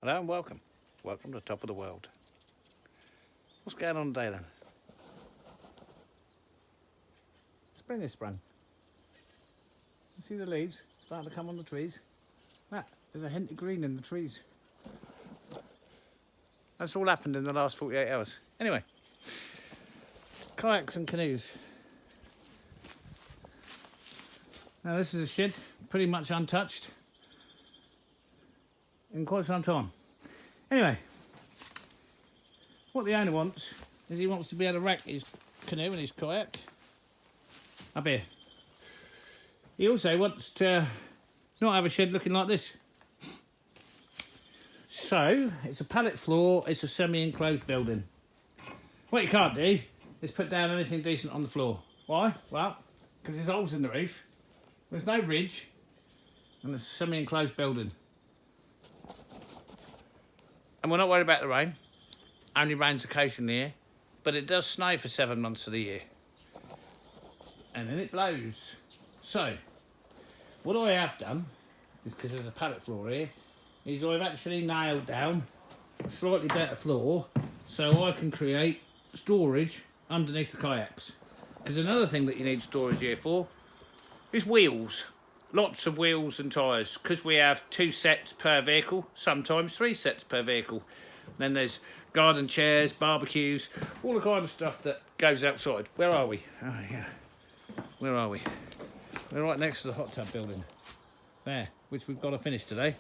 Hello and welcome. Welcome to the top of the world. What's going on today then? Spring is sprung. You see the leaves starting to come on the trees? There's a hint of green in the trees. That's all happened in the last 48 hours. Anyway, kayaks and canoes. Now this is a shed, pretty much untouched in quite some time. Anyway, what the owner wants is he wants to be able to rack his canoe and his kayak up here. He also wants to not have a shed looking like this. So, it's a pallet floor, it's a semi-enclosed building. What you can't do is put down anything decent on the floor. Why? Well, because there's holes in the roof, there's no ridge, and it's a semi-enclosed building. And we're not worried about the rain. Only rains occasionally here, but it does snow for 7 months of the year. And then it blows. So, what I have done, is because there's a pallet floor here, is I've actually nailed down a slightly better floor so I can create storage underneath the kayaks. Because another thing that you need storage here for is wheels. Lots of wheels and tyres, because we have 2 sets per vehicle, sometimes 3 sets per vehicle. Then there's garden chairs, barbecues, all the kind of stuff that goes outside. Where are we? Oh yeah, where are we? We're right next to the hot tub building. There, which we've got to finish today.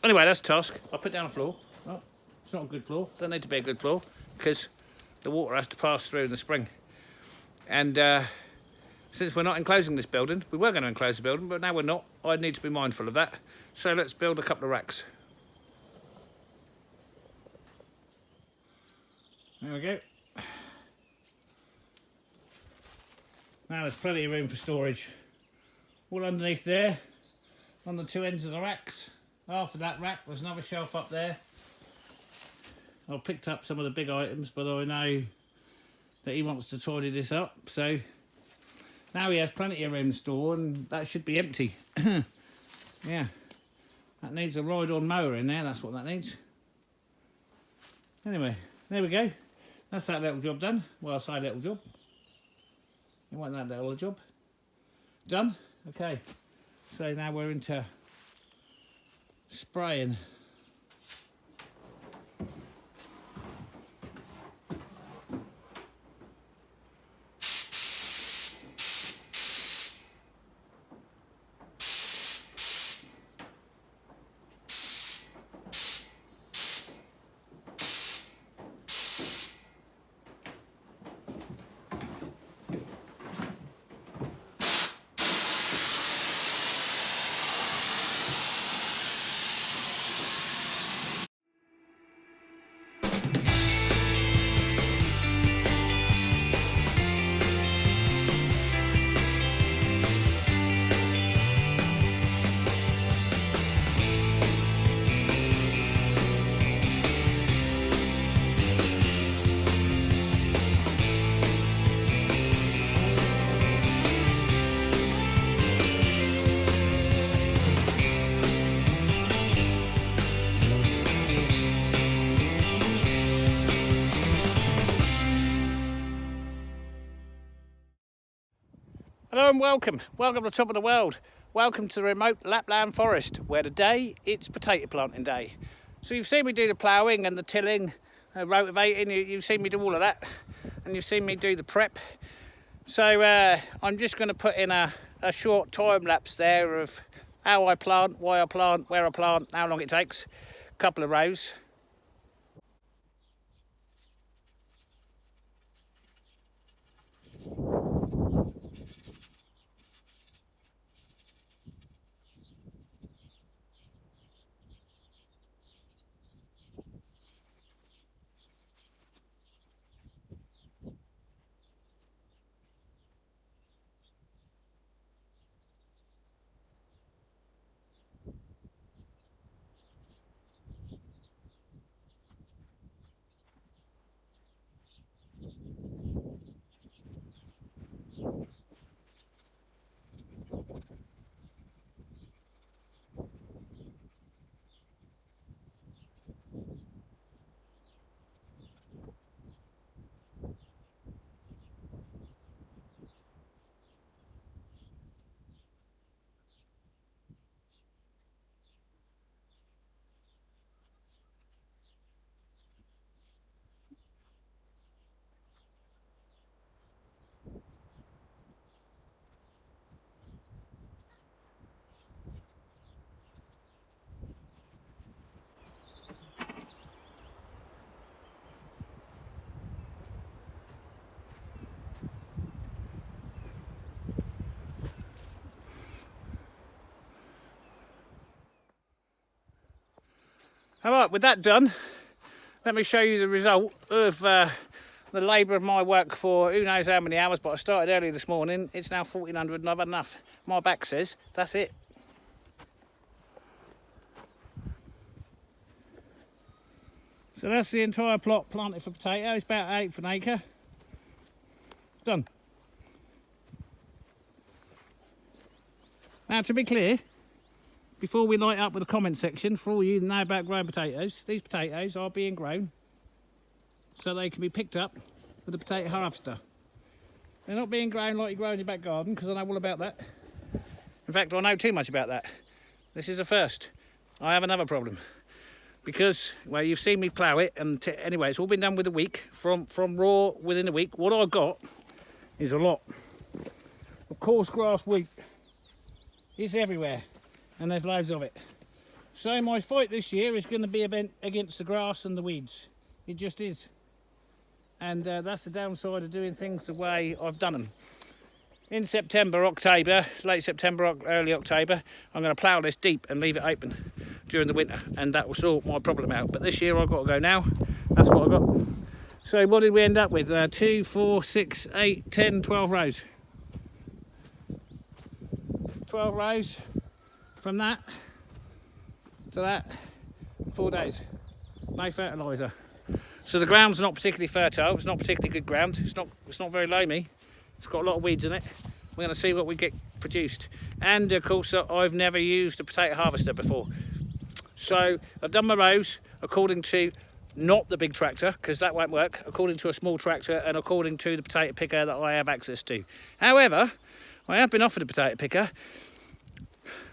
Anyway, that's a task. I put down a floor. Oh, it's not a good floor. Don't need to be a good floor, because the water has to pass through in the spring. And since we're not enclosing this building, we were going to enclose the building, but now we're not. I need to be mindful of that. So let's build a couple of racks. There we go. Now there's plenty of room for storage. All underneath there, on the 2 ends of the racks. After that rack, there's another shelf up there. I've picked up some of the big items, but I know that he wants to tidy this up, so now he has plenty of room to store, and that should be empty. Yeah, that needs a ride-on mower in there, that's what that needs. Anyway, there we go. That's that little job done. Well, I say little job. It wasn't that little a job. Done? Okay. So now we're into spraying. Hello and welcome. Welcome to the top of the world. Welcome to the remote Lapland forest, where today it's potato planting day. So you've seen me do the ploughing and the tilling, rotivating, you've seen me do all of that, and you've seen me do the prep. So I'm just going to put in a short time lapse there of how I plant, why I plant, where I plant, how long it takes, a couple of rows. All right, with that done, let me show you the result of the labour of my work for who knows how many hours, but I started early this morning. It's now 1400 and I've had enough. My back says that's it. So that's the entire plot planted for potato. It's about 1/8 an acre. Done. Now, to be clear, before we light up with the comment section, for all you that know about growing potatoes, these potatoes are being grown so they can be picked up with a potato harvester. They're not being grown like you grow in your back garden, because I know all about that. In fact, I know too much about that. This is a first. I have another problem. Because, well, you've seen me plough it, and anyway, it's all been done with a week, from raw within a week. What I got is a lot of coarse grass wheat. It's everywhere, and there's loads of it. So my fight this year is going to be against the grass and the weeds. It just is. And that's the downside of doing things the way I've done them. In September, October, late September, early October, I'm going to plough this deep and leave it open during the winter, and that will sort my problem out. But this year I've got to go now. That's what I got. So what did we end up with? 2, 4, 6, 8, 10, 12 rows. 12 rows from that to that, 4 days. No fertiliser. So the ground's not particularly fertile. It's not particularly good ground. It's not very loamy. It's got a lot of weeds in it. We're going to see what we get produced. And of course, I've never used a potato harvester before. So I've done my rows according to not the big tractor, because that won't work, according to a small tractor and according to the potato picker that I have access to. However, I have been offered a potato picker,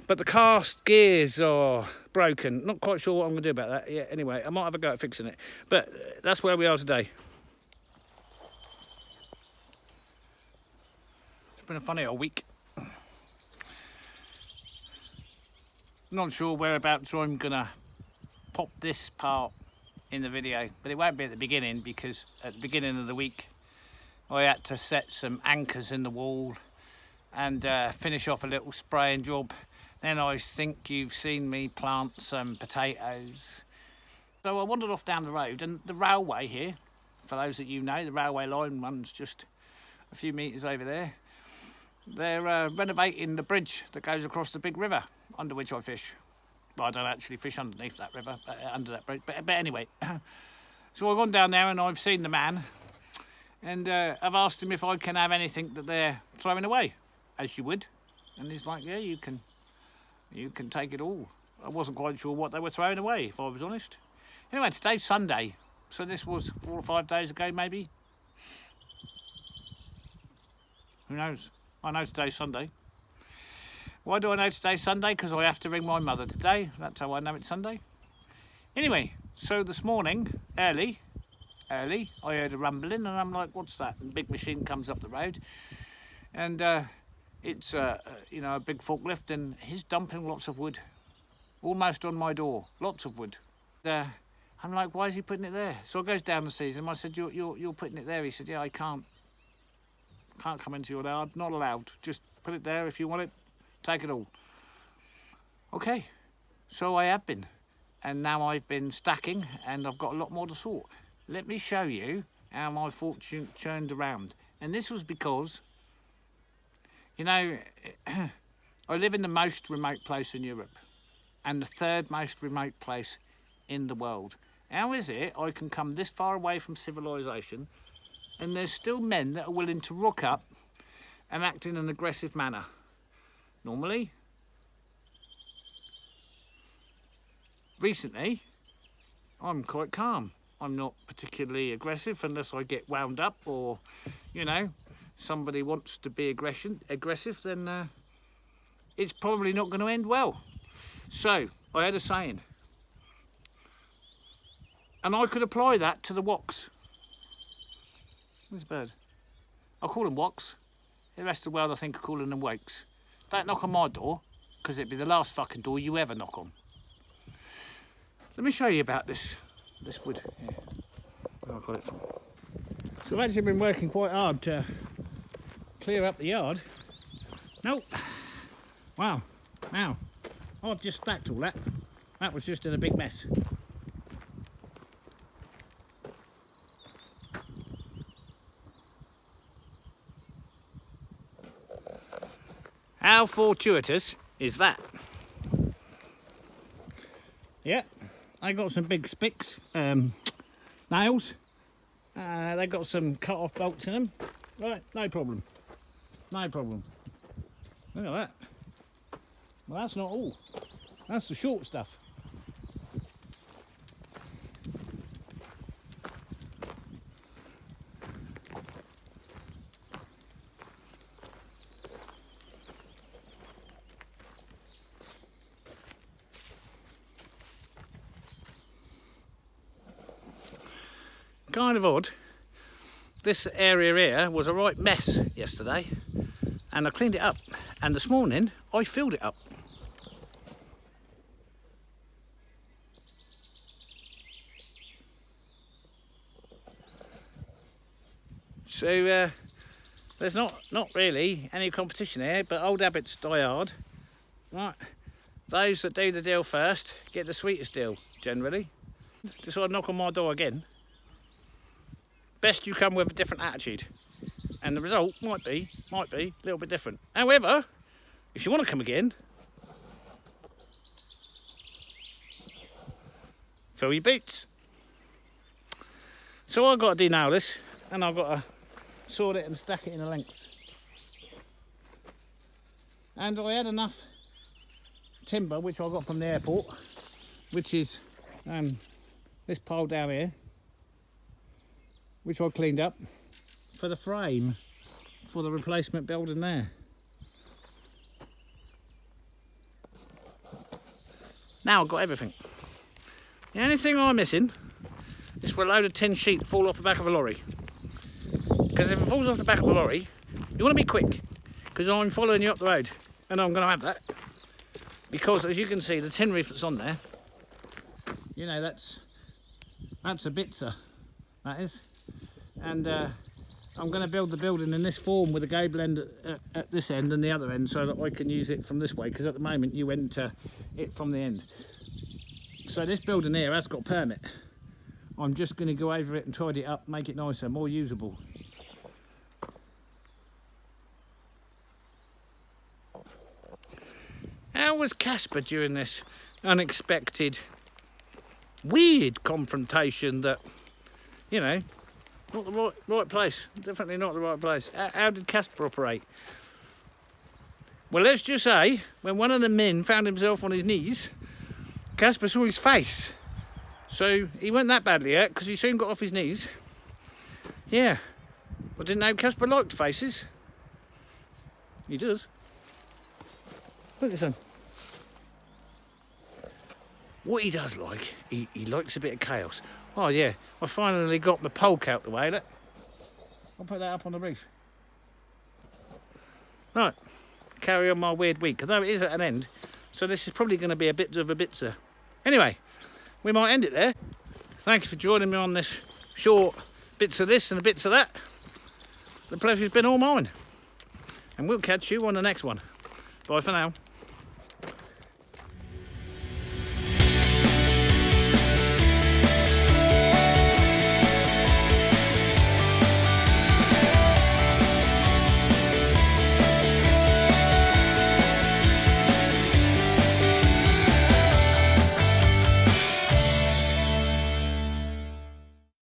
but the cast gears are broken. Not quite sure what I'm going to do about that yet. Anyway, I might have a go at fixing it. But that's where we are today. It's been a funny old week. Not sure whereabouts I'm going to pop this part in the video, but it won't be at the beginning, because at the beginning of the week I had to set some anchors in the wall and finish off a little spraying job. Then I think you've seen me plant some potatoes. So I wandered off down the road, and the railway here, for those that you know, the railway line runs just a few metres over there. They're renovating the bridge that goes across the big river under which I fish. Well, I don't actually fish underneath that river, under that bridge, but anyway. So I've gone down there and I've seen the man, and I've asked him if I can have anything that they're throwing away, as you would. And he's like, yeah, you can take it all. I wasn't quite sure what they were throwing away, if I was honest. Anyway, today's Sunday, so this was 4 or 5 days ago, maybe. Who knows? I know today's Sunday. Why do I know today's Sunday? Because I have to ring my mother today. That's how I know it's Sunday. Anyway, so this morning, early, I heard a rumbling, and I'm like, what's that? And a big machine comes up the road, and it's a big forklift, and he's dumping lots of wood, almost on my door, lots of wood. I'm like, why is he putting it there? So I goes down and sees him. I said, you're putting it there? He said, yeah, I can't come into your yard, not allowed. Just put it there. If you want it, take it all. Okay, so I have been, and now I've been stacking, and I've got a lot more to sort. Let me show you how my fortune turned around. And this was because, you know, I live in the most remote place in Europe and the third most remote place in the world. How is it I can come this far away from civilization and there's still men that are willing to rock up and act in an aggressive manner? Normally, recently, I'm quite calm. I'm not particularly aggressive unless I get wound up, or, you know, somebody wants to be aggressive, then it's probably not going to end well. So, I had a saying, and I could apply that to the woks. Where's the bird? I call them woks. The rest of the world, I think, are calling them wakes. Don't knock on my door, because it'd be the last fucking door you ever knock on. Let me show you about this wood here, where I got it from. So I've actually been working quite hard to clear up the yard. Nope. Wow. Now, I've just stacked all that. That was just in a big mess. how fortuitous is that? Yeah, I got some big spicks, nails. They got some cut-off bolts in them. Right, no problem. No problem. Look at that. Well, that's not all. That's the short stuff. Kind of odd. This area here was a right mess yesterday, and I cleaned it up, and this morning I filled it up. So there's not really any competition here, but old habits die hard. Right, those that do the deal first get the sweetest deal generally. Just I'd knock on my door again. Best you come with a different attitude, and the result might be a little bit different. However, if you want to come again, fill your boots. So I've got to denail this, and I've got to sort it and stack it in the lengths. And I had enough timber, which I got from the airport, which is this pile down here, which I cleaned up for the frame for the replacement building there. Now I've got everything. The only thing I'm missing is for a load of tin sheet to fall off the back of a lorry. Because if it falls off the back of the lorry, you want to be quick, because I'm following you up the road, and I'm going to have that. Because as you can see, the tin roof that's on there, you know, that's a bitzer, that is. And I'm going to build the building in this form with a gable end at this end and the other end, so that I can use it from this way, because at the moment you enter it from the end. So this building here has got a permit. I'm just going to go over it and tidy it up, make it nicer, more usable. How was Casper during this unexpected, weird confrontation that, you know, not the right place, definitely not the right place. How did Casper operate? Well, let's just say, when one of the men found himself on his knees, Casper saw his face. So he wasn't that badly hurt, because he soon got off his knees. Yeah, I didn't know Casper liked faces. He does. Look at this one. What he does like, he likes a bit of chaos. Oh yeah, I finally got my poke out the way, look. I'll put that up on the roof. Right, carry on my weird week, although it is at an end, so this is probably going to be a bit of a bitzer. Anyway, we might end it there. Thank you for joining me on this short bits of this and bits of that. The pleasure's been all mine. And we'll catch you on the next one. Bye for now.